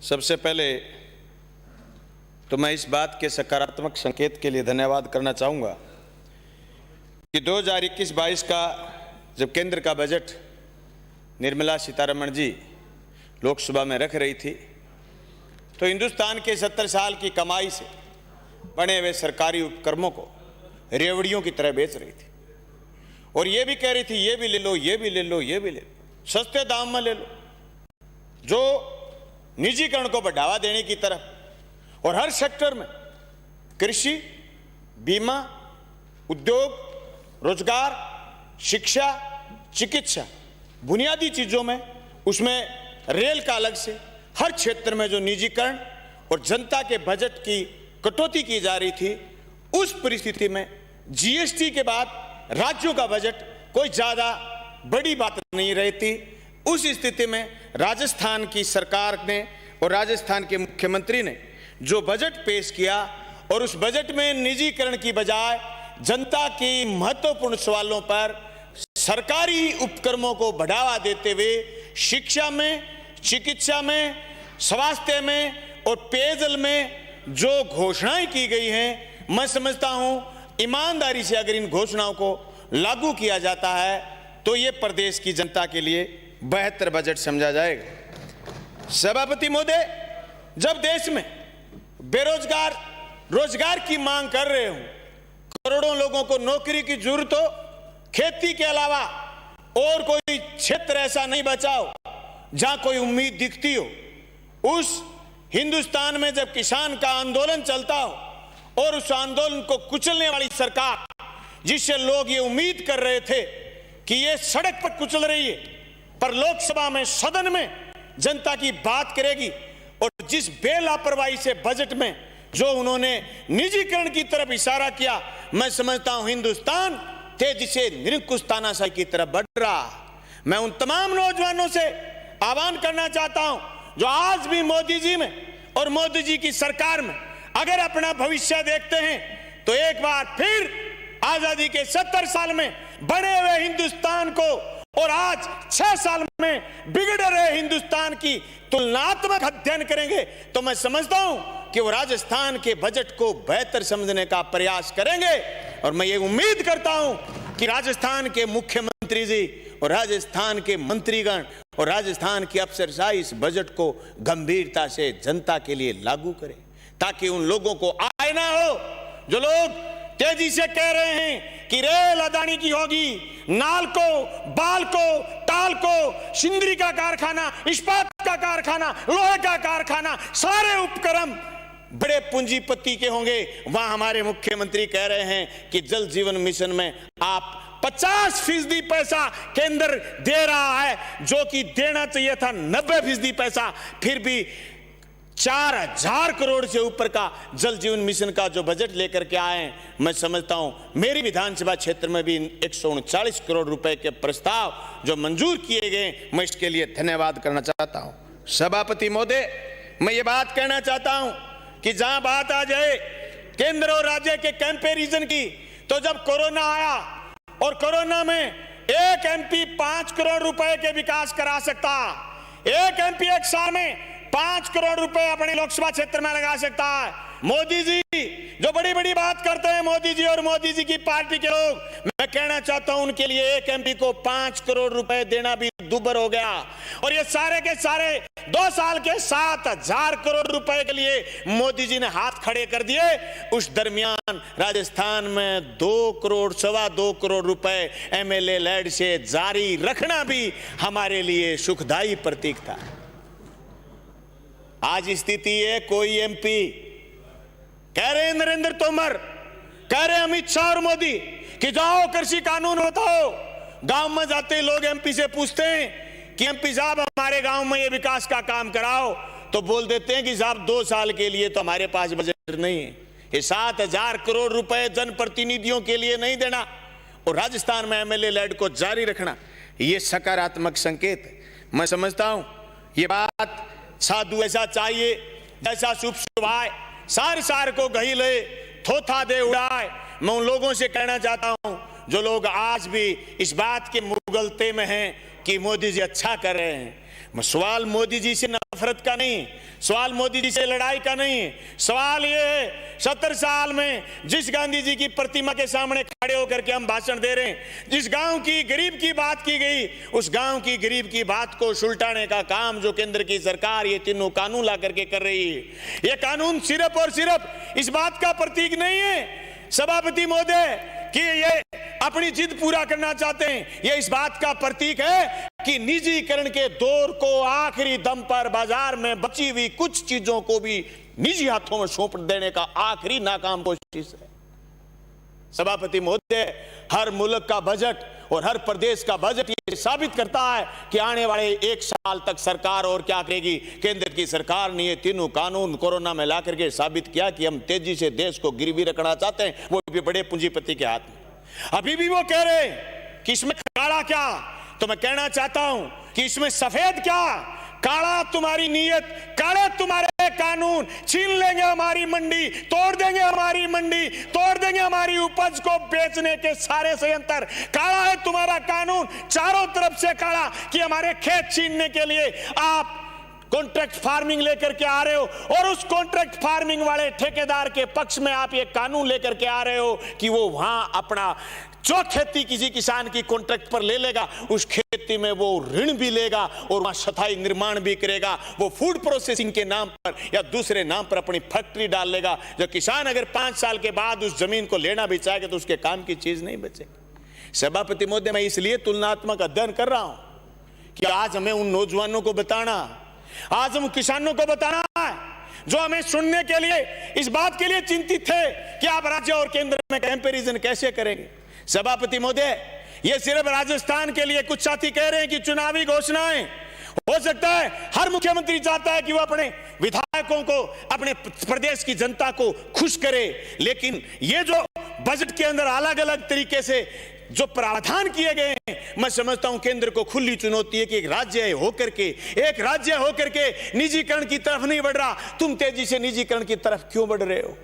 सबसे पहले तो मैं इस बात के सकारात्मक संकेत के लिए धन्यवाद करना चाहूँगा कि 2021-22 का जब केंद्र का बजट निर्मला सीतारमण जी लोकसभा में रख रही थी तो हिंदुस्तान के 70 साल की कमाई से बने हुए सरकारी उपक्रमों को रेवड़ियों की तरह बेच रही थी और ये भी कह रही थी ये भी ले लो, ये भी ले लो, ये भी ले लो, सस्ते दाम में ले लो, जो निजीकरण को बढ़ावा देने की तरफ। और हर सेक्टर में कृषि, बीमा, उद्योग, रोजगार, शिक्षा, चिकित्सा, बुनियादी चीजों में, उसमें रेल का अलग से, हर क्षेत्र में जो निजीकरण और जनता के बजट की कटौती की जा रही थी, उस परिस्थिति में जीएसटी के बाद राज्यों का बजट कोई ज्यादा बड़ी बात नहीं रहती। उस स्थिति में राजस्थान की सरकार ने और राजस्थान के मुख्यमंत्री ने जो बजट पेश किया और उस बजट में निजीकरण की बजाय जनता की महत्वपूर्ण सवालों पर सरकारी उपक्रमों को बढ़ावा देते हुए शिक्षा में, चिकित्सा में, स्वास्थ्य में और पेयजल में जो घोषणाएं की गई हैं, मैं समझता हूं ईमानदारी से अगर इन घोषणाओं को लागू किया जाता है तो ये प्रदेश की जनता के लिए बेहतर बजट समझा जाएगा। सभापति महोदय, जब देश में बेरोजगार रोजगार की मांग कर रहे हो, करोड़ों लोगों को नौकरी की जरूरत हो, खेती के अलावा और कोई क्षेत्र ऐसा नहीं बचा हो जहां कोई उम्मीद दिखती हो, उस हिंदुस्तान में जब किसान का आंदोलन चलता हो और उस आंदोलन को कुचलने वाली सरकार, जिससे लोग ये उम्मीद कर रहे थे कि ये सड़क पर कुचल रही है पर लोकसभा में, सदन में जनता की बात करेगी, और जिस बेलापरवाही से बजट में जो उन्होंने निजीकरण की तरफ इशारा किया, मैं समझता हूं हिंदुस्तान तेजी से निरंकुशतानाशाही की तरफ बढ़ रहा। मैं उन तमाम नौजवानों से आह्वान करना चाहता हूं जो आज भी मोदी जी में और मोदी जी की सरकार में अगर अपना भविष्य देखते हैं तो एक बार फिर आजादी के 70 साल में बने हुए हिंदुस्तान को और आज 6 साल में बिगड़ रहे हिंदुस्तान की तुलनात्मक अध्ययन करेंगे तो मैं समझता हूं कि वो राजस्थान के बजट को बेहतर समझने का प्रयास करेंगे। और मैं ये उम्मीद करता हूं कि राजस्थान के मुख्यमंत्री जी और राजस्थान के मंत्रीगण और राजस्थान की अफसरशाही इस बजट को गंभीरता से जनता के लिए लागू करें, ताकि उन लोगों को आय ना हो जो लोग तेजी से कह रहे हैं कि रेल अदानी की होगी, नालको, बालको, टालको, सिंदरी का कारखाना, इस्पात का कारखाना, लोहे का कारखाना, सारे उपक्रम बड़े पूंजीपति के होंगे। वहां हमारे मुख्यमंत्री कह रहे हैं कि जल जीवन मिशन में आप 50% पैसा केंद्र दे रहा है, जो कि देना चाहिए था 90% पैसा, फिर भी 4000 करोड़ से ऊपर का जल जीवन मिशन का जो बजट लेकर के आए हैं, मैं समझता हूं मेरी विधानसभा क्षेत्र में भी 139 करोड़ रुपए के प्रस्ताव जो मंजूर किए गए, मैं इसके लिए धन्यवाद करना चाहता हूं। सभापति महोदय, मैं ये बात कहना चाहता हूं कि जहां बात आ जाए केंद्र और राज्य के कंपैरिजन की, तो जब कोरोना आया और कोरोना में एक एमपी 5 करोड़ रुपए के विकास करा सकता, एक एमपी एक साल में 5 करोड़ रुपए अपने लोकसभा क्षेत्र में लगा सकता है। मोदी जी जो बड़ी बड़ी बात करते हैं, मोदी जी और मोदी जी की पार्टी के लोग, मैं कहना चाहता हूं उनके लिए एक एमपी को 5 करोड़ रुपए देना भी दुबर हो गया। और ये सारे के सारे 2 साल के 7000 करोड़ रुपए के लिए मोदी जी ने हाथ खड़े कर दिए। उस दरमियान राजस्थान में 2 करोड़, 2.25 करोड़ रुपए एमएलए लैड से जारी रखना भी हमारे लिए सुखदायी प्रतीक था। आज स्थिति है, कोई एमपी कह रहे हैं नरेंद्र तोमर, कह रहे हैं अमित शाह और मोदी कि जाओ कृषि कानून बताओ। गांव में जाते लोग एमपी से पूछते हैं कि एमपी साहब हमारे गांव में ये विकास का काम कराओ, तो बोल देते हैं कि साहब 2 साल के लिए तो हमारे पास बजट नहीं है। ये 7000 करोड़ रुपए जनप्रतिनिधियों के लिए नहीं देना और राजस्थान में एमएलए लैड को जारी रखना, ये सकारात्मक संकेत है। मैं समझता हूं ये बात साधु ऐसा चाहिए जैसा शुभ सुभाए, सार सार को गही ले, थोथा दे उड़ाए। मैं उन लोगों से कहना चाहता हूं जो लोग आज भी इस बात के मुगलते में हैं कि मोदी जी अच्छा कर रहे हैं। सवाल मोदी जी से नफरत का नहीं, सवाल मोदी जी से लड़ाई का नहीं है। सवाल ये है 70 साल में जिस गांधी जी की प्रतिमा के सामने खड़े होकर के हम भाषण दे रहे हैं, जिस गांव की गरीब की बात की गई, उस गांव की गरीब की बात को सुलटाने का काम जो केंद्र की सरकार ये तीनों कानून ला करके कर रही है, ये कानून सिर्फ और सिर्फ इस बात का प्रतीक नहीं है सभापति महोदय कि ये अपनी जिद पूरा करना चाहते हैं, ये इस बात का प्रतीक है कि निजीकरण के दौर को आखिरी दम पर बाजार में बची हुई कुछ चीजों को भी निजी हाथों में सौंप देने का आखिरी नाकाम कोशिश है। सभापति महोदय, हर मुल्क का बजट और हर प्रदेश का बजट ये साबित करता है कि आने वाले 1 साल तक सरकार और क्या करेगी। केंद्र की सरकार ने ये तीनों कानून कोरोना में ला करके साबित किया कि हम तेजी से देश को गिरवी रखना चाहते हैं, वो भी बड़े पूंजीपति के हाथ में। अभी भी वो कह रहे हैं कि इसमें काला क्या, तो मैं कहना चाहता हूं कि इसमें सफेद क्या, काला तुम्हारी नीयत, काले तुम्हारे कानून, छीन लेंगे हमारी मंडी, तोड़ देंगे हमारी मंडी, तोड़ देंगे हमारी उपज को बेचने के सारे संयंत्र। काला है तुम्हारा कानून, चारों तरफ से काला कि हमारे खेत छीनने के लिए आप कॉन्ट्रैक्ट फार्मिंग लेकर के आ रहे हो, और उस कॉन्ट्रैक्ट फार्मिंग वाले ठेकेदार के पक्ष में आप ये कानून लेकर के आ रहे हो कि वो वहां अपना जो खेती किसी किसान की कॉन्ट्रैक्ट पर ले लेगा, उस खेती में वो ऋण भी लेगा और वहां स्थायी निर्माण भी करेगा, वो फूड प्रोसेसिंग के नाम पर या दूसरे नाम पर अपनी फैक्ट्री डाल लेगा। जो किसान अगर 5 साल के बाद उस जमीन को लेना भी चाहेगा तो उसके काम की चीज नहीं बचेगी। सभापति महोदय, मैं इसलिए तुलनात्मक अध्ययन कर रहा हूं कि आज हमें उन नौजवानों को बताना, आज हम किसानों को बताना है जो हमें सुनने के लिए इस बात के लिए चिंतित थे कि आप राज्य और केंद्र में कंपैरिजन कैसे करेंगे। सभापति महोदय, ये सिर्फ राजस्थान के लिए कुछ साथी कह रहे हैं कि चुनावी घोषणाएं, हो सकता है हर मुख्यमंत्री चाहता है कि वो अपने विधायकों को, अपने प्रदेश की जनता को खुश करे, लेकिन ये जो बजट के अंदर अलग अलग तरीके से जो प्रावधान किए गए हैं, मैं समझता हूं केंद्र को खुली चुनौती है कि एक राज्य होकर के निजीकरण की तरफ नहीं बढ़ रहा, तुम तेजी से निजीकरण की तरफ क्यों बढ़ रहे हो।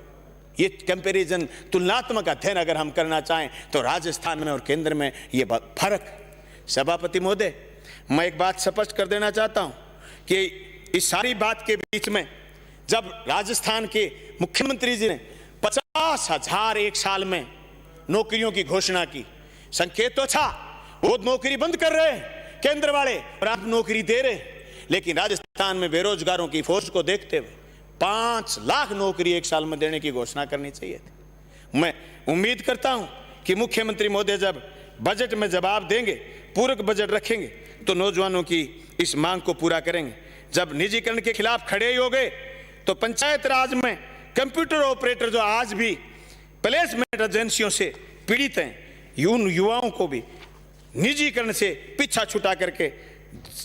ये कंपैरिजन, तुलनात्मक अध्ययन अगर हम करना चाहें तो राजस्थान में और केंद्र में ये फर्क। सभापति महोदय, मैं एक बात स्पष्ट कर देना चाहता हूं कि इस सारी बात के बीच में जब राजस्थान के मुख्यमंत्री जी ने 50,000 एक साल में नौकरियों की घोषणा की, संकेत तो था वो नौकरी बंद कर रहे हैं केंद्र वाले और आप नौकरी दे रहे, लेकिन राजस्थान में बेरोजगारों की फोर्स को देखते हुए 5 लाख नौकरी एक साल में देने की घोषणा करनी चाहिए थी। मैं उम्मीद करता हूं कि मुख्यमंत्री महोदय जब बजट में जवाब देंगे, पूरक बजट रखेंगे, तो नौजवानों की इस मांग को पूरा करेंगे। जब निजीकरण के खिलाफ खड़े हो गए तो पंचायत राज में कंप्यूटर ऑपरेटर जो आज भी प्लेसमेंट एजेंसियों से पीड़ित हैं, उन युवाओं को भी निजीकरण से पीछा छुटा करके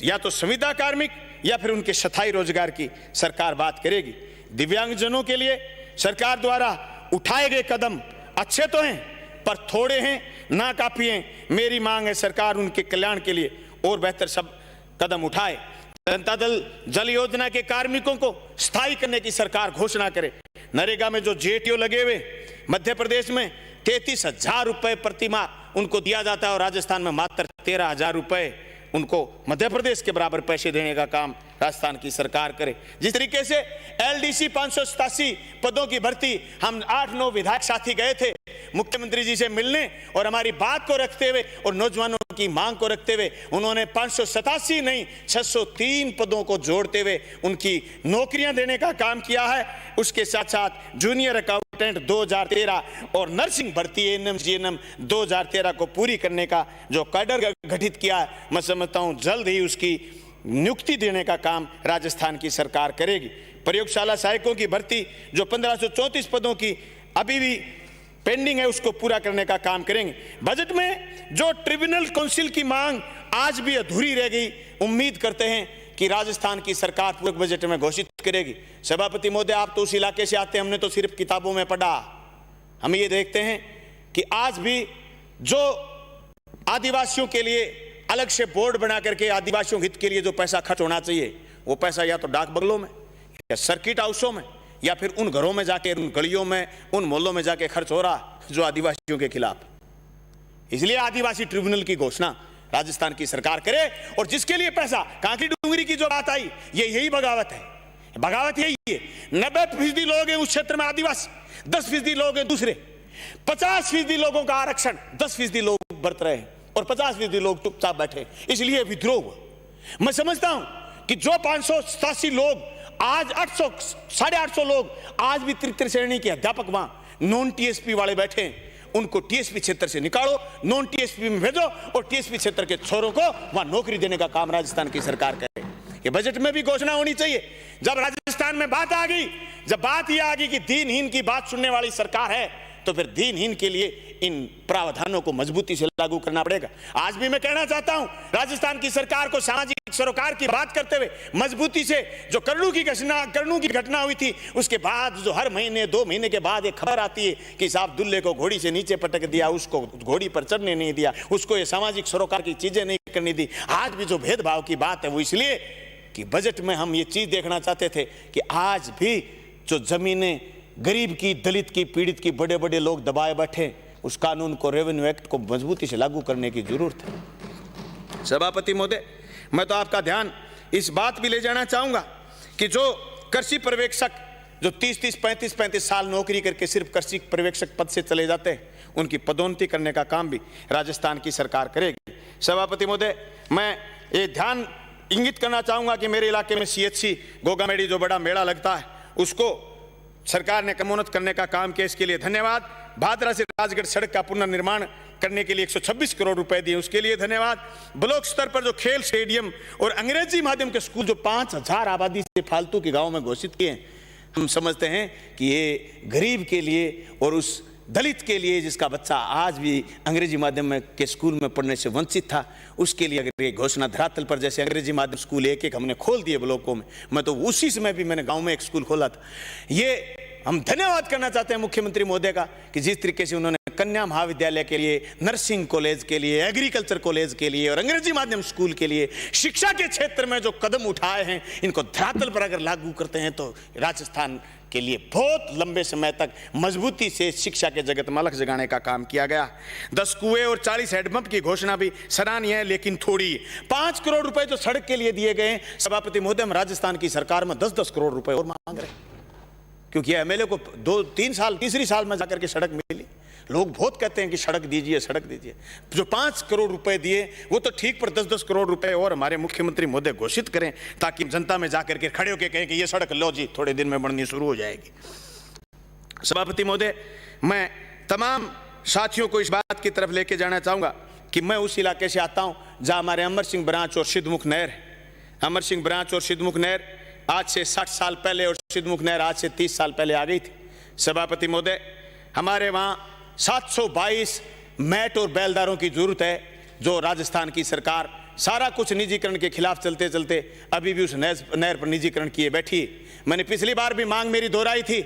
या तो संविदा कार्मिक या फिर उनके स्थायी रोजगार की सरकार बात करेगी। दिव्यांगजनों के लिए सरकार द्वारा उठाए गए कदम अच्छे तो हैं पर थोड़े हैं, ना काफी हैं। मेरी मांग है सरकार उनके कल्याण के लिए और बेहतर सब कदम उठाए। जनता दल जल योजना के कार्मिकों को स्थायी करने की सरकार घोषणा करे। नरेगा में जो जेटीओ लगे हुए मध्य प्रदेश में 33,000 रुपए प्रति माह उनको दिया जाता है और राजस्थान में मात्र 13,000 रुपए उनको मध्य प्रदेश के बराबर पैसे देने का काम राजस्थान की सरकार करे। जिस तरीके से एलडीसी 587 पदों की भर्ती, हम 8-9 विधायक साथी गए थे मुख्यमंत्री जी से मिलने और हमारी बात को रखते हुए और नौजवानों की मांग को रखते हुए उन्होंने 587 नहीं 603 पदों को जोड़ते हुए उनकी नौकरियां देने का काम किया है। उसके साथ साथ जूनियर अकाउंटेंट 2013 और नर्सिंग भर्ती एएनएम जीएनएम 2013 को पूरी करने का जो कैडर गठित किया है, मैं समझता हूं जल्द ही उसकी नियुक्ति देने का काम राजस्थान की सरकार करेगी। प्रयोगशाला सहायकों की भर्ती जो 1534 पदों की अभी भी पेंडिंग है, उसको पूरा करने का काम करेंगे। बजट में जो ट्रिब्यूनल काउंसिल की मांग आज भी अधूरी रह गई, उम्मीद करते हैं कि राजस्थान की सरकार पूरक बजट में घोषित करेगी। सभापति महोदय, आप तो उस इलाके से आते हैं, हमने तो सिर्फ किताबों में पढ़ा। हम ये देखते हैं कि आज भी जो आदिवासियों के लिए अलग से बोर्ड बना करके आदिवासियों हित के लिए जो पैसा खर्च होना चाहिए, वो पैसा या तो डाक बंगलों में या सर्किट हाउसों में या फिर उन घरों में जाके, उन गलियों में, उन मोहल्लों में जाके खर्च हो रहा जो आदिवासियों के खिलाफ। इसलिए आदिवासी ट्रिब्यूनल की घोषणा राजस्थान की सरकार करे और जिसके लिए पैसा, कांकी डूंगरी की जो बात आई, ये यही बगावत है। बगावत यही है। 90% लोग हैं उस क्षेत्र में आदिवासी, 10% लोग हैं दूसरे, 50% लोगों का आरक्षण, 10% लोग बरत रहे हैं और 50% लोग चुपचाप बैठे, इसलिए विद्रोह हुआ। मैं समझता हूं कि जो 587 लोग आज 800 850 लोग आज भी तृतीय श्रेणी के अध्यापक वहां नॉन टीएसपी वाले बैठे हैं, उनको टीएसपी क्षेत्र से निकालो, नॉन टीएसपी में भेजो और टीएसपी क्षेत्र के छोरों को वहां नौकरी देने का काम राजस्थान की सरकार करे। ये बजट में भी घोषणा होनी चाहिए। जब राजस्थान में बात आ गई, जब बात यह आ गई कि दीनहीन की बात सुनने वाली सरकार है, तो फिर दीनहीन के लिए इन प्रावधानों को मजबूती से लागू करना पड़ेगा। आज भी मैं कहना चाहता हूं राजस्थान की सरकार को सामाजिक सरोकार की बात करते हुए मजबूती से, जो कर्णू की घटना हुई थी उसके बाद जो हर महीने 2 महीने के बाद एक खबर आती है कि साहब दुल्ले को घोड़ी से नीचे पटक दिया, उसको घोड़ी पर चढ़ने नहीं दिया, उसको ये सामाजिक सरोकार की चीजें नहीं करनी दी। आज भी जो भेदभाव की बात है वो इसलिए कि बजट में हम ये चीज देखना चाहते थे कि आज भी जो जमीनें गरीब की, दलित की, पीड़ित की बड़े बड़े लोग दबाए बैठे, उस कानून को, रेवेन्यू एक्ट को मजबूती से लागू करने की जरूरत है। सभापति महोदय, मैं तो आपका ध्यान इस बात भी ले जाना चाहूंगा कि जो कृषि पर्यवेक्षक जो 30-30, 35-35 साल नौकरी करके सिर्फ कृषि पर्यवेक्षक पद से चले जाते हैं, उनकी पदोन्नति करने का काम भी राजस्थान की सरकार करेगी। सभापति महोदय, मैं ये ध्यान इंगित करना चाहूंगा कि मेरे इलाके में CHC गोगामेड़ी जो बड़ा मेला लगता है, उसको सरकार ने क्रमोन्नत करने का काम किया, इसके लिए धन्यवाद। भादरा से राजगढ़ सड़क का पुनर्निर्माण करने के लिए 126 करोड़ रुपए दिए, उसके लिए धन्यवाद। ब्लॉक स्तर पर जो खेल स्टेडियम और अंग्रेजी माध्यम के स्कूल जो 5000 आबादी से फालतू के गांव में घोषित किए हैं, हम समझते हैं कि ये गरीब के लिए और उस दलित के लिए जिसका बच्चा आज भी अंग्रेजी माध्यम में के स्कूल में पढ़ने से वंचित था, उसके लिए अगर ये घोषणा धरातल पर, जैसे अंग्रेजी माध्यम स्कूल एक हमने खोल दिए ब्लॉकों में, मैं तो उसी समय भी मैंने गांव में एक स्कूल खोला था। ये हम धन्यवाद करना चाहते हैं मुख्यमंत्री महोदय का कि जिस तरीके से उन्होंने कन्या महाविद्यालय के लिए, नर्सिंग कॉलेज के लिए, एग्रीकल्चर कॉलेज के लिए और अंग्रेजी माध्यम स्कूल के लिए शिक्षा के क्षेत्र में जो कदम उठाए हैं, इनको धरातल पर अगर लागू करते हैं तो राजस्थान के लिए बहुत लंबे समय तक मजबूती से शिक्षा के जगत में अलग जगाने का काम किया गया। 10 कुएं और 40 हैंडपंप की घोषणा भी सराहनीय है, लेकिन थोड़ी। 5 करोड़ रुपए जो सड़क के लिए दिए गए। सभापति महोदय, हम राजस्थान की सरकार में 10-10 करोड़ रुपए और मांग रहे हैं, क्योंकि एमएलए को 2-3 साल, तीसरी साल में जाकर के सड़क मिली। लोग बहुत कहते हैं कि सड़क दीजिए, सड़क दीजिए। जो 5 करोड़ रुपए दिए वो तो ठीक, पर 10-10 करोड़ रुपए और हमारे मुख्यमंत्री महोदय घोषित करें, ताकि जनता में जाकर के खड़े होकर कहें कि ये सड़क लो जी, थोड़े दिन में बननी शुरू हो जाएगी। सभापति महोदय, मैं तमाम साथियों को इस बात की तरफ लेके जाना चाहूंगा कि मैं उस इलाके से आता हूं जहां हमारे अमर सिंह ब्रांच और सिद्धमुख नहर है। अमर सिंह ब्रांच और सिद्धमुख नहर आज से 60 साल पहले और सिद्धमुख नहर आज से 30 साल पहले आ गई थी। सभापति महोदय, हमारे वहां 722 मैट और बैलदारों की जरूरत है, जो राजस्थान की सरकार सारा कुछ निजीकरण के खिलाफ चलते चलते अभी भी उस नहर पर निजीकरण किए बैठी। मैंने पिछली बार भी मांग मेरी दोहराई थी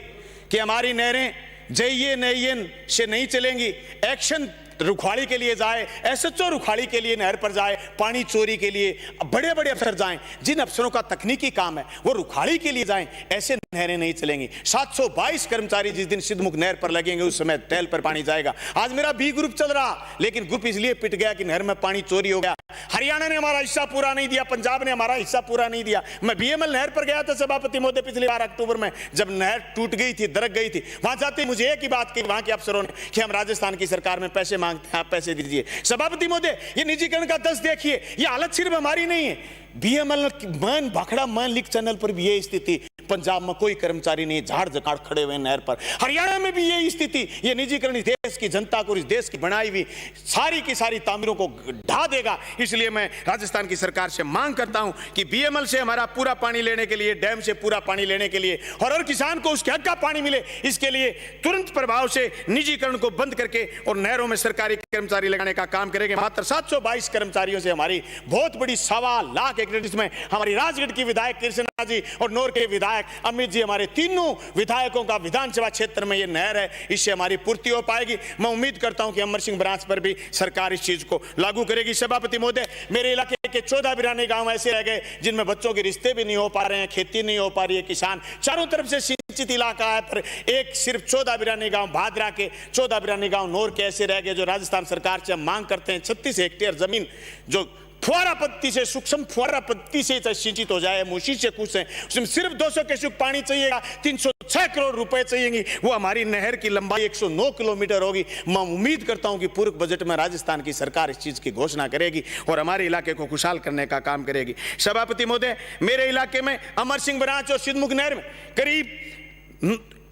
कि हमारी नहरें JNN से नहीं चलेंगी, एक्शन रुखाड़ी के लिए जाए, SHO रुखाड़ी के लिए नहर पर जाए, पानी चोरी के लिए बड़े बड़े अफसर जाएं, जिन अफसरों का तकनीकी काम है वो रुखाड़ी के लिए जाएं, ऐसे नहरें नहीं चलेंगी। 722 कर्मचारी जिस दिन सिद्धमुख नहर पर लगेंगे उस समय तेल पर पानी जाएगा। आज मेरा B ग्रुप चल रहा, लेकिन ग्रुप इसलिए पिट गया कि नहर में पानी चोरी हो गया। हरियाणा ने हमारा हिस्सा पूरा नहीं दिया, पंजाब ने हमारा हिस्सा पूरा नहीं दिया। मैं BML नहर पर गया था सभापति महोदय पिछली बार अक्टूबर में, जब नहर टूट गई थी, दरक गई थी। वहां जाते मुझे एक ही बात की वहां के अफसरों ने कि हम राजस्थान की सरकार में पैसे मांगते हैं, आप पैसे दीजिए। सभापति महोदय, ये निजीकरण का 10 देखिए, ये हालत सिर्फ हमारी नहीं है, BML मान भाखड़ा मान लीक चैनल पर भी ये स्थिति। पंजाब में कोई कर्मचारी नहीं, झाड़ झकाड़ खड़े हुए नहर पर। हरियाणा में भी यही स्थिति। ये निजीकरण इस देश की जनता को, इस देश की बनाई हुई सारी की सारी तामीरों को ढा देगा। इसलिए मैं राजस्थान की सरकार से मांग करता हूं कि BML से हमारा पूरा पानी लेने के लिए, डैम से पूरा पानी लेने के लिए और हर किसान को उसके हक का पानी मिले, इसके लिए तुरंत प्रभाव से निजीकरण को बंद करके और नहरों में सरकारी कर्मचारी लगाने का काम करेंगे। मात्र 722 कर्मचारियों से हमारी बहुत बड़ी 1.25 लाख एकड़, जिसमें हमारी राजगढ़ की विधायक कृष्णा जी और नौर के विधायक अमित जी, हमारे तीनों विधायकों का विधानसभा क्षेत्र में ये नहर है, इससे हमारी पूर्ति हो पाएगी। मैं उम्मीद करता हूं कि अमर सिंह ब्रांच पर भी सरकार इस चीज को लागू करेगी। सभापति महोदय, मेरे इलाके के 14 बिरानी गांव ऐसे रह गए जिनमें बच्चों के रिश्ते भी नहीं हो पा रहे हैं, खेती नहीं हो पा रही है, किसान चारों तरफ से सिंचित इलाका है, पर एक सिर्फ 14 बिरानी गांव, भादरा के 14 बिरानी गांव नौर के ऐसे रह गए जो राजस्थान सरकार से हम मांग करते हैं 36 हेक्टेयर जमीन जो फुहारा पद्धति से, सूक्ष्म फुहारा पद्धति से सिंचित हो जाए, मूसी से कुछ है, उसमें सिर्फ 200 क्यूसेक पानी चाहिएगा, 306 करोड़ रुपए चाहिएंगे, वो हमारी नहर की लंबाई 109 किलोमीटर होगी। मैं उम्मीद करता हूं कि पूर्व बजट में राजस्थान की सरकार इस चीज की घोषणा करेगी और हमारे इलाके को खुशहाल करने का काम करेगी। सभापति महोदय, मेरे इलाके में अमर सिंह बरांच और सिद्धमुख नहर में करीब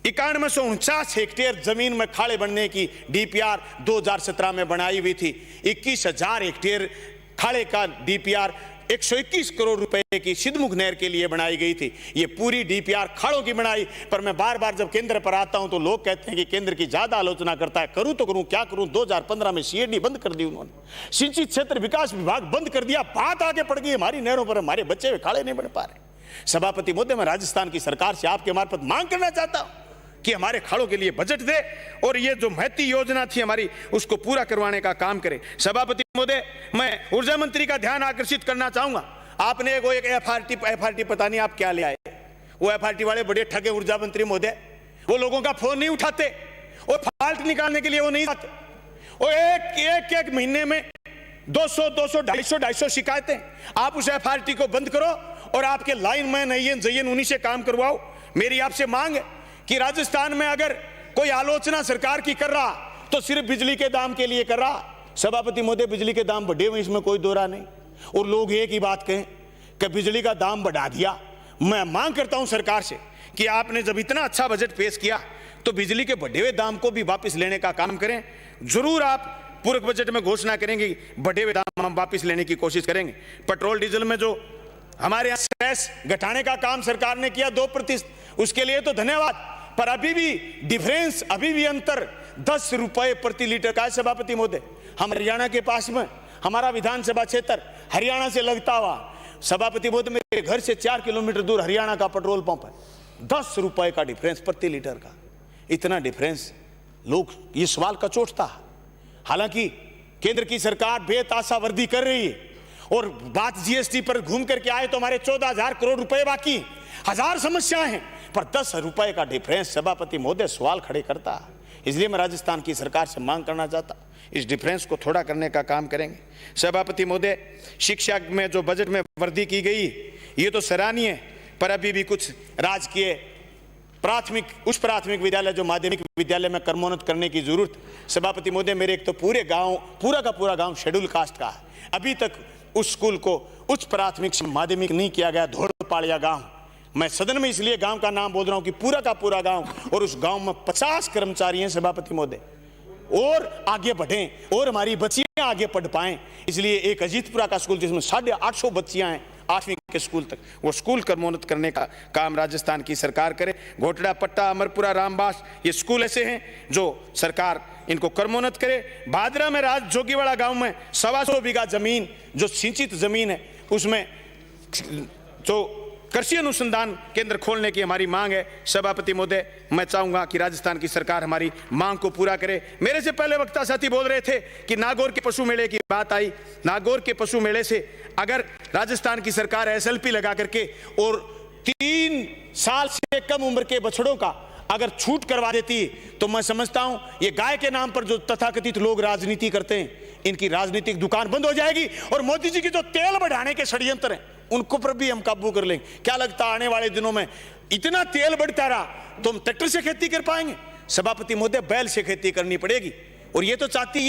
9149 हेक्टेयर जमीन में खाड़े बनने की डीपीआर 2017 में बनाई हुई थी। 21,000 हेक्टेयर खाड़े का डीपीआर 121 करोड़ रुपए की सिद्धमुख नहर के लिए बनाई गई थी। ये पूरी डीपीआर खाड़ों की बनाई, पर मैं बार बार जब केंद्र पर आता हूं तो लोग कहते हैं कि केंद्र की ज्यादा आलोचना करता है। करूं तो करूं क्या करूं? 2015 में सीएडी बंद कर दी उन्होंने, सिंचित क्षेत्र विकास विभाग बंद कर दिया, बात आगे पड़ गई हमारी नहरों पर, हमारे बच्चे हुए खाड़े नहीं बन पा रहे। सभापति महोदय, मैं राजस्थान की सरकार से आपके मार्फत मांग करना चाहता हूं कि हमारे खाड़ों के लिए बजट दे और ये जो महती योजना थी हमारी उसको पूरा करवाने का काम करे। सभापति महोदय, मैं ऊर्जा मंत्री का ध्यान आकर्षित करना चाहूंगा। आपने एक एफआरटी पता नहीं आप क्या ले आए, वो एफआरटी वाले बड़े ठगे ऊर्जा मंत्री महोदय, वो लोगों का फोन नहीं उठाते और फॉल्ट निकालने के लिए वो नहीं आते। वो एक महीने में 200 250 शिकायतें। आप उस एफआरटी को बंद करो और आपके लाइन मैन जयन उन्हीं से काम करवाओ। मेरी आपसे मांग है कि राजस्थान में अगर कोई आलोचना सरकार की कर रहा तो सिर्फ बिजली के दाम के लिए कर रहा। सभापति महोदय, बिजली के दाम बढ़े हुए, इसमें कोई दो राय नहीं, और लोग एक ही बात कहें कि बिजली का दाम बढ़ा दिया। मैं मांग करता हूं सरकार से कि आपने जब इतना अच्छा बजट पेश किया तो बिजली के बढ़े हुए दाम को भी वापस लेने का काम करें। जरूर आप पूर्व बजट में घोषणा करेंगे, बढ़े हुए दाम हम वापस लेने की कोशिश करेंगे। पेट्रोल डीजल में जो हमारे यहाँ सेस घटाने का काम सरकार ने किया 2%, उसके लिए तो धन्यवाद, पर अभी भी डिफरेंस, अभी भी अंतर 10 रुपए प्रति लीटर का है। सभापति महोदय, हम हरियाणा के पास में, हमारा विधानसभा क्षेत्र हरियाणा से लगता हुआ, सभापति महोदय मेरे घर से 4 किलोमीटर दूर हरियाणा का पेट्रोल पंप है। 10 रुपए का डिफरेंस प्रति लीटर का, इतना डिफरेंस लोग ये सवाल का चोटता है। हालांकि केंद्र की सरकार बेताशा वर्दी कर रही है और बात जीएसटी पर घूम करके आए तो हमारे 14,000 करोड़ रुपए बाकी, हजार समस्याएं हैं, पर 10 रुपए का डिफरेंस सभापति महोदय सवाल खड़े करता है। इसलिए मैं राजस्थान की सरकार से मांग करना चाहता, इस डिफरेंस को थोड़ा करने का काम करेंगे। सभापति महोदय, शिक्षा में जो बजट में वृद्धि की गई ये तो सराहनीय है, पर अभी भी कुछ राजकीय उच्च प्राथमिक विद्यालय जो माध्यमिक विद्यालय में क्रमोन्नत करने की जरूरत। सभापति महोदय, मेरे एक तो पूरे गांव, पूरा का पूरा गांव शेड्यूल कास्ट का है, अभी तक उस स्कूल को उच्च प्राथमिक से माध्यमिक नहीं किया गया। धोड़पाड़िया गांव, मैं सदन में इसलिए गांव का नाम बोल रहा हूं कि पूरा का पूरा गांव, और उस गांव में 50 कर्मचारी हैं सभापति महोदय, और आगे बढ़ें और हमारी बच्चियां आगे पढ़ पाएं। इसलिए एक अजीतपुरा का स्कूल जिसमें 850 बच्चियां हैं 8वीं के स्कूल तक, वो स्कूल क्रमोन्नत करने का काम राजस्थान की सरकार करे। घोटड़ा, पट्टा, अमरपुरा, रामबास, ये स्कूल ऐसे हैं जो सरकार इनको क्रमोन्नत करे। भादरा में राज जोगीवाड़ा गांव में 125 बीघा जमीन जो सिंचित जमीन है, उसमें जो कृषि अनुसंधान केंद्र खोलने की हमारी मांग है। सभापति महोदय, मैं चाहूंगा कि राजस्थान की सरकार हमारी मांग को पूरा करे। मेरे से पहले वक्ता साथी बोल रहे थे कि नागौर के पशु मेले की बात आई। नागौर के पशु मेले से अगर राजस्थान की सरकार एसएलपी लगा करके और 3 साल से कम उम्र के बछड़ों का अगर छूट करवा देती तो मैं समझता हूं ये गाय के नाम पर जो तथाकथित लोग राजनीति करते हैं, इनकी राजनीतिक दुकान बंद हो जाएगी और मोदी जी की जो तेल बढ़ाने के षड्यंत्र हैं उनको पर भी हम काबू कर लेंगे। क्या लगता है आने वाले दिनों में इतना तेल बढ़ता रहा तो हम ट्रैक्टर से खेती कर पाएंगे? सभापति महोदय, बैल से खेती करनी पड़ेगी, और ये तो चाहती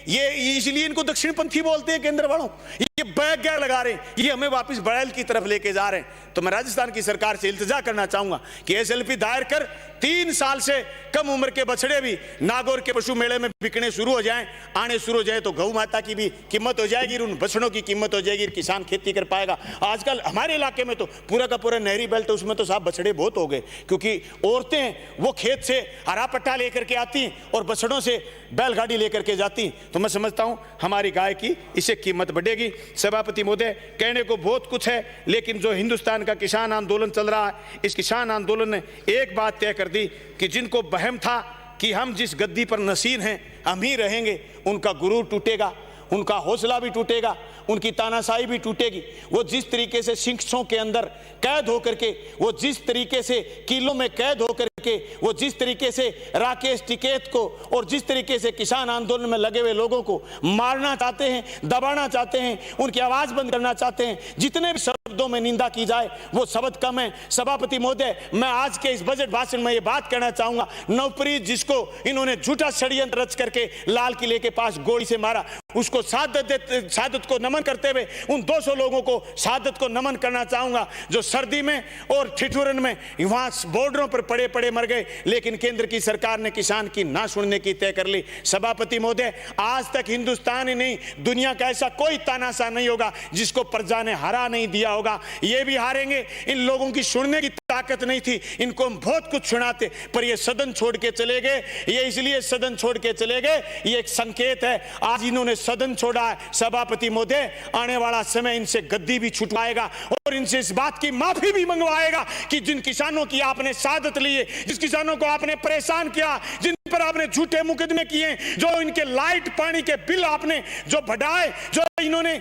ये इसलिए इनको दक्षिणपंथी बोलते हैं केंद्र वालों। ये बैग गैर लगा रहे हैं, ये हमें वापस बैल की तरफ लेके जा रहे हैं। तो मैं राजस्थान की सरकार से इल्तिजा करना चाहूंगा कि एसएलपी दायर कर 3 साल से कम उम्र के बछड़े भी नागौर के पशु मेले में बिकने शुरू हो जाएं, आने शुरू हो जाए तो गौ माता की भी कीमत हो जाएगी, उन बछड़ों की कीमत हो जाएगी, किसान खेती कर पाएगा। आजकल हमारे इलाके में तो पूरा का पूरा नहरी बेल्ट, उसमें तो साहब बछड़े बहुत हो गए, क्योंकि औरतें वो खेत से हरा पट्टा लेकर के आती और बछड़ों से बैलगाड़ी लेकर के जाती। तो मैं समझता हूं हमारी गाय की इससे कीमत बढ़ेगी। सभापति महोदय, कहने को बहुत कुछ है, लेकिन जो हिंदुस्तान का किसान आंदोलन चल रहा है, इस किसान आंदोलन ने एक बात तय कर दी कि जिनको वहम था कि हम जिस गद्दी पर नसीन हैं हम ही रहेंगे, उनका गुरूर टूटेगा, उनका हौसला भी टूटेगा, उनकी तानाशाही भी टूटेगी। वो जिस तरीके से शिक्षों के अंदर कैद होकर के, वो जिस तरीके से किलों में कैद होकर लेके वो जिस तरीके से राकेश टिकैत को और जिस तरीके से किसान आंदोलन में लगे हुए लोगों को मारना चाहते हैं, दबाना चाहते हैं, उनकी आवाज बंद करना चाहते हैं, जितने भी शब्दों में निंदा की जाए वो शब्द कम है। सभापति महोदय, मैं आज के इस बजट भाषण में ये बात कहना चाहूंगा, नवप्रीत जिसको इन्होंने झूठा षड्यंत्र रच करके लाल किले के पास गोली से मारा, उसको शहादत को नमन करते हुए उन 200 लोगों को शहादत को नमन करना चाहूंगा जो सर्दी में और ठिठुरन में वहां बॉर्डरों पर पड़े पड़े मर गए, लेकिन केंद्र की सरकार ने किसान की ना सुनने की तय कर ली। सभापति महोदय, आज तक हिंदुस्तान ही नहीं दुनिया का ऐसा कोई तानाशाह नहीं होगा जिसको प्रजा ने हरा नहीं दिया होगा। ये भी हारेंगे। इन लोगों की सुनने की ताकत नहीं थी, इनको हम बहुत कुछ सुनाते, पर ये सदन छोड़ के चले गए। ये इसलिए सदन छोड़ के चले गए, ये एक संकेत है। आज इन्होंने सदन छोड़ा है। सभापति महोदय, आने वाला समय इनसे गद्दी भी छुटवाएगा और इनसे इस बात की माफी भी मंगवाएगा कि जिन किसानों की आपने शहादत ली है, जिस किसानों को आपने परेशान किया, जिन पर आपने झूठे मुकदमे किए, जो इनके लाइट पानी के बिल आपने जो बढ़ाए, जो इन्होंने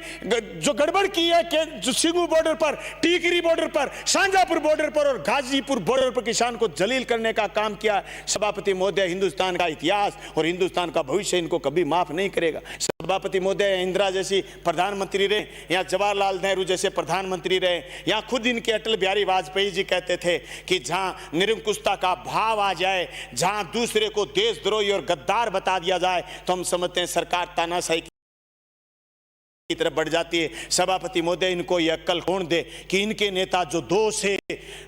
जो गड़बड़ की है कि जो सिंगू बॉर्डर पर, टीकरी बॉर्डर पर, शाहजहांपुर बॉर्डर पर और गाजीपुर बॉर्डर पर किसान को जलील करने का काम किया। सभापति महोदय, हिंदुस्तान का इतिहास और हिंदुस्तान का भविष्य इनको कभी माफ नहीं करेगा। सभापति महोदय, इंदिरा जैसी प्रधानमंत्री रहे या जवाहरलाल नेहरू जैसे प्रधानमंत्री रहे या खुद इनके अटल बिहारी वाजपेयी जी कहते थे कि जहां निरंकुशता का भाव आ जाए, जहां दूसरे को देशद्रोही और गद्दार बता दिया जाए, तो हम समझते हैं सरकार तानाशाही की तरफ बढ़ जाती है। सभापति महोदय, इनको यह अक्ल कौन दे कि इनके नेता जो 2 से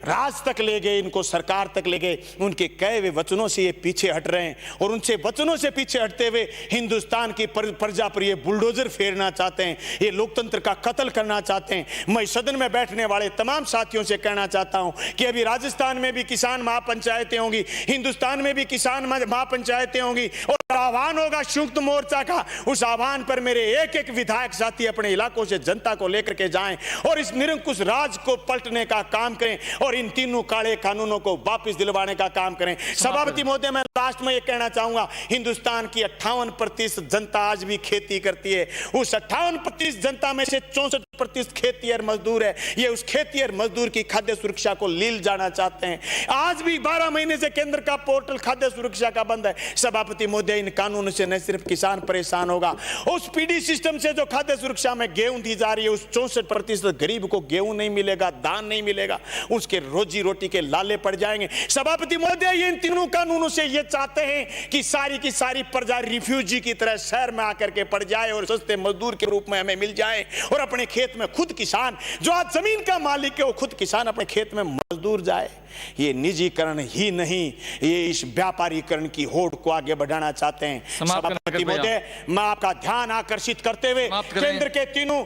राज तक ले गए, इनको सरकार तक ले गए, उनके कहे हुए वचनों से ये पीछे हट रहे हैं और उनसे वचनों से पीछे हटते हुए हिंदुस्तान की प्रजा पर ये बुलडोजर फेरना चाहते हैं, ये लोकतंत्र का कत्ल करना चाहते हैं। मैं सदन में बैठने वाले तमाम साथियों से कहना चाहता हूं कि अभी राजस्थान में भी किसान महापंचायतें होंगी, हिंदुस्तान में भी किसान महापंचायतें होंगी और आह्वान होगा संयुक्त मोर्चा का। उस आह्वान पर मेरे एक एक विधायक साथी अपने इलाकों से जनता को लेकर के जाएं और इस निरंकुश राज को पलटने का काम करें और इन तीनों काले कानूनों को वापस दिलवाने का काम करें। सभापति महोदय, मैं लास्ट में यह कहना चाहूंगा, हिंदुस्तान की 58% जनता आज भी खेती करती है। उस 58% जनता में से 64% खेतीहर मजदूर है। ये उस खेतीहर मजदूर की खाद्य सुरक्षा को लील जाना चाहते हैं। आज भी 12 महीने से केंद्र का पोर्टल खाद्य सुरक्षा का बंद है। सभापति महोदय, इन कानून से न सिर्फ किसान परेशान होगा, उस पीडी सिस्टम से जो खाद्य सुरक्षा में गेहूं दी जा रही है, उस 64% गरीब को गेहूं नहीं मिलेगा, दान नहीं मिलेगा, उसके रोजी रोटी के लाले पड़ जाएंगे। सभापति महोदय, ये इन तीनों कानूनों से ये चाहते हैं कि सारी की सारी प्रजा रिफ्यूजी की तरह शहर में आकर के पड़ जाए और सस्ते मजदूर के रूप में हमें मिल जाए और अपने खेत में खुद किसान, जो आज जमीन का मालिक है, वो खुद किसान अपने खेत में मजदूर जाए। ये निजीकरण ही नहीं, ये इस व्यापारीकरण की होड़ को आगे बढ़ाना चाहते हैं। सभापति महोदय, मैं आपका ध्यान आकर्षित करते हुए केंद्र के तीनों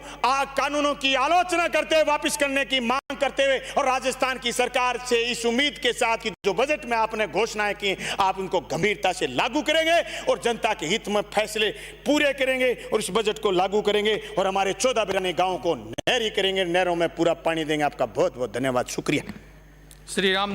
कानूनों की आलोचना करते हुए वापस करने की मांग करते हुए और राजस्थान की सरकार से इस उम्मीद के साथ कि जो बजट में आपने घोषणाएं की, आप उनको गंभीरता से लागू करेंगे और जनता के हित में फैसले पूरे करेंगे और इस बजट को लागू करेंगे और हमारे 14 बिराने गांवों को नहरी करेंगे, नहरों में पूरा पानी देंगे। आपका बहुत बहुत धन्यवाद, शुक्रिया। श्री राम।